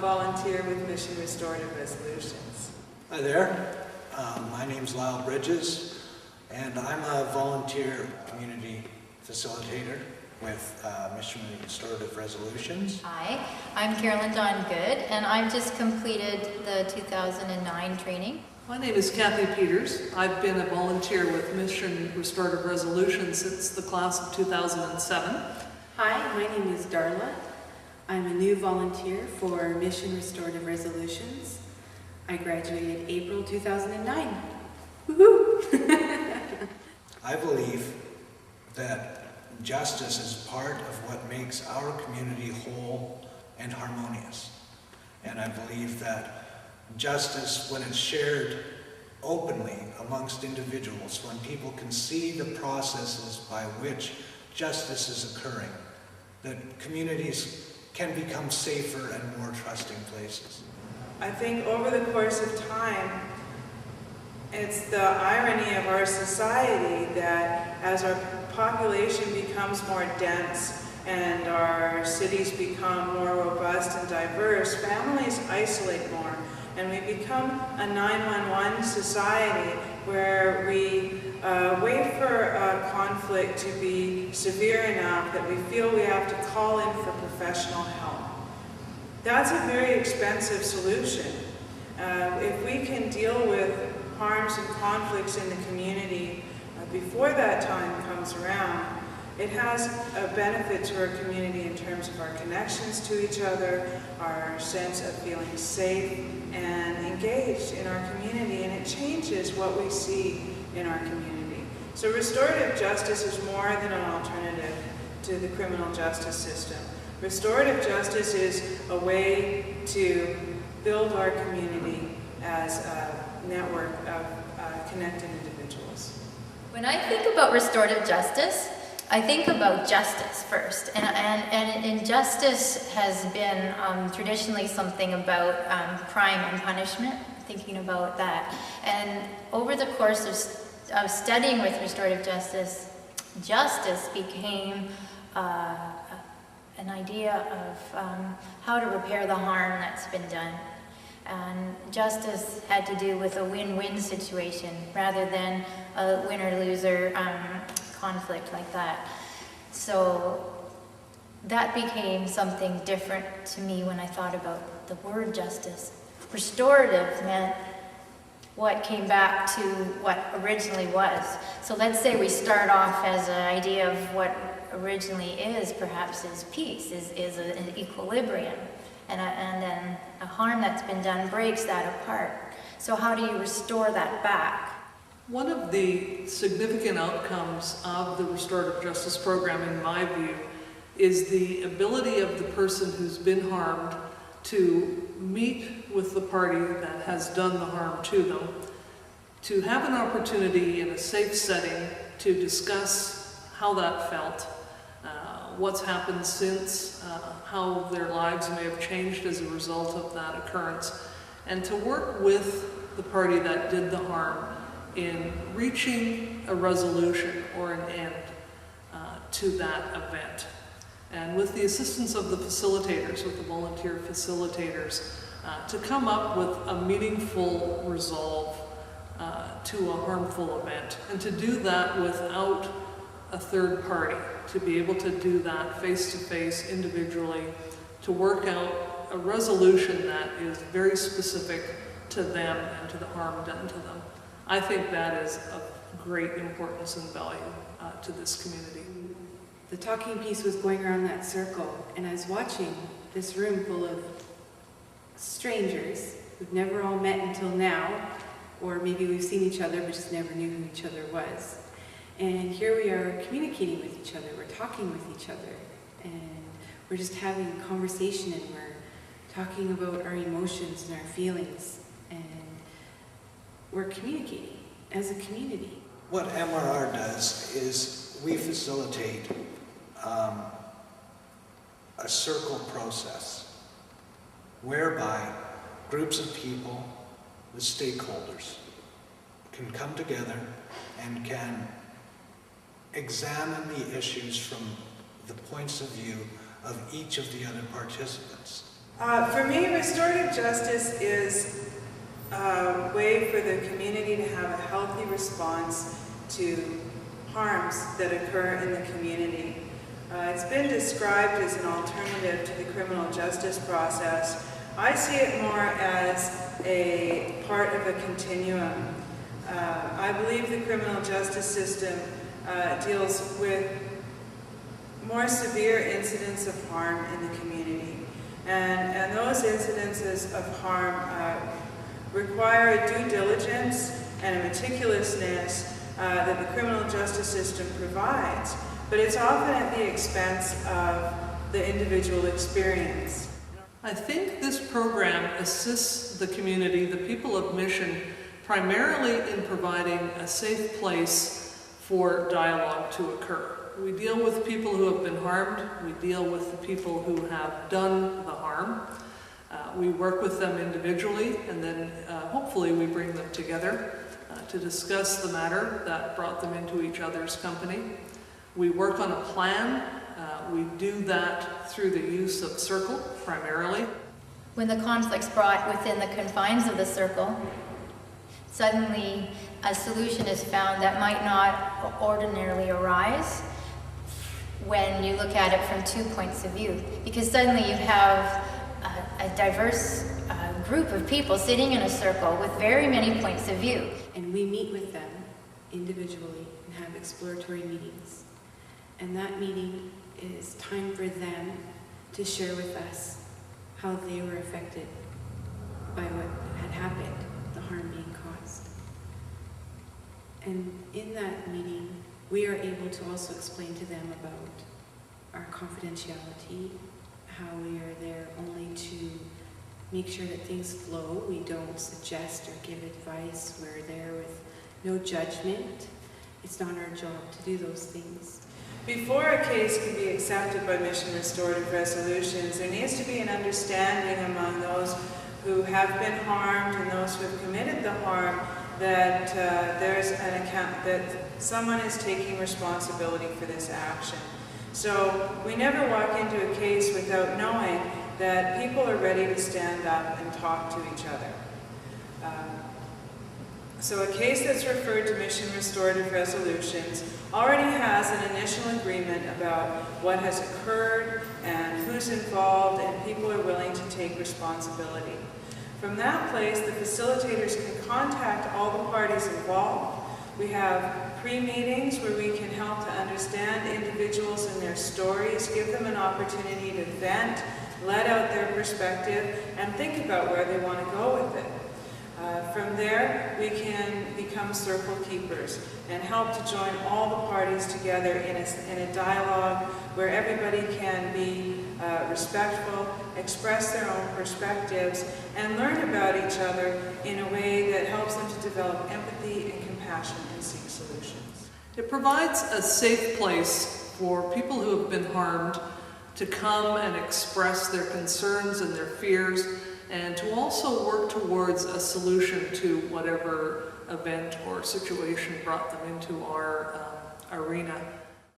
volunteer with Mission Restorative Resolutions. Hi there, my name's Lyle Bridges, and I'm a volunteer community facilitator with Mission Restorative Resolutions. Hi, I'm Carolyn Dawn Good, and I've just completed the 2009 training. My name is Kathy Peters. I've been a volunteer with Mission Restorative Resolutions since the class of 2007. Hi, my name is Darla. I'm a new volunteer for Mission Restorative Resolutions. I graduated April 2009. Woohoo! I believe that justice is part of what makes our community whole and harmonious. And I believe that justice, when it's shared openly amongst individuals, when people can see the processes by which justice is occurring, that communities can become safer and more trusting places. I think over the course of time, it's the irony of our society that as our population becomes more dense and our cities become more robust and diverse, families isolate more. And we become a 911 society where we wait for a conflict to be severe enough that we feel we have to call in for professional help. That's a very expensive solution. If we can deal with harms and conflicts in the community before that time comes around, it has a benefit to our community in terms of our connections to each other, our sense of feeling safe and engaged in our community, and it changes what we see in our community. So restorative justice is more than an alternative to the criminal justice system. Restorative justice is a way to build our community as a network of connected individuals. When I think about restorative justice, I think about justice first, and justice has been traditionally something about crime and punishment, thinking about that. And over the course of studying with restorative justice, justice became an idea of how to repair the harm that's been done. And justice had to do with a win-win situation rather than a winner-loser conflict like that. So that became something different to me when I thought about the word justice. Restorative meant what came back to what originally was. So let's say we start off as an idea of what originally is, perhaps is peace, is an equilibrium. And then a harm that's been done breaks that apart. So how do you restore that back? One of the significant outcomes of the restorative justice program, in my view, is the ability of the person who's been harmed to meet with the party that has done the harm to them, to have an opportunity in a safe setting to discuss how that felt, what's happened since, how their lives may have changed as a result of that occurrence, and to work with the party that did the harm in reaching a resolution or an end to that event. And with the assistance of the facilitators, with the volunteer facilitators, to come up with a meaningful resolve to a harmful event, and to do that without a third party, to be able to do that face-to-face, individually, to work out a resolution that is very specific to them and to the harm done to them. I think that is of great importance and value to this community. The talking piece was going around that circle, and I was watching this room full of strangers who've never all met until now, or maybe we've seen each other but just never knew who each other was. And here we are communicating with each other, we're talking with each other, and we're just having a conversation, and we're talking about our emotions and our feelings, and we're communicating as a community. What MRR does is we facilitate a circle process whereby groups of people, the stakeholders, can come together and can examine the issues from the points of view of each of the other participants. For me, restorative justice is a way for the community to have a healthy response to harms that occur in the community. It's been described as an alternative to the criminal justice process. I see it more as a part of a continuum. I believe the criminal justice system deals with more severe incidents of harm in the community. And those incidences of harm require a due diligence and a meticulousness that the criminal justice system provides, but it's often at the expense of the individual experience. I think this program assists the community, the people of Mission, primarily in providing a safe place for dialogue to occur. We deal with people who have been harmed. We deal with the people who have done the harm. We work with them individually, and then hopefully we bring them together to discuss the matter that brought them into each other's company. We work on a plan. We do that through the use of circle, primarily. When the conflict's brought within the confines of the circle, suddenly a solution is found that might not ordinarily arise when you look at it from 2 points of view. Because suddenly you have a diverse group of people sitting in a circle with very many points of view. And we meet with them individually and have exploratory meetings. And that meeting is time for them to share with us how they were affected by what had happened, the harm being caused. And in that meeting, we are able to also explain to them about our confidentiality, how we are there only to make sure that things flow. We don't suggest or give advice. We're there with no judgment. It's not our job to do those things. Before a case can be accepted by Mission Restorative Resolutions, there needs to be an understanding among those who have been harmed and those who have committed the harm that there's an account, that someone is taking responsibility for this action. So we never walk into a case without knowing that people are ready to stand up and talk to each other. So a case that's referred to Mission Restorative Resolutions already has an initial agreement about what has occurred and who's involved, and people are willing to take responsibility. From that place, the facilitators can contact all the parties involved. We have pre-meetings where we can help to understand individuals and their stories, give them an opportunity to vent, let out their perspective, and think about where they want to go with it. From there, we can become circle keepers and help to join all the parties together in a dialogue where everybody can be respectful, express their own perspectives, and learn about each other in a way that helps them to develop empathy and compassion and seek solutions. It provides a safe place for people who have been harmed to come and express their concerns and their fears, and to also work towards a solution to whatever event or situation brought them into our arena.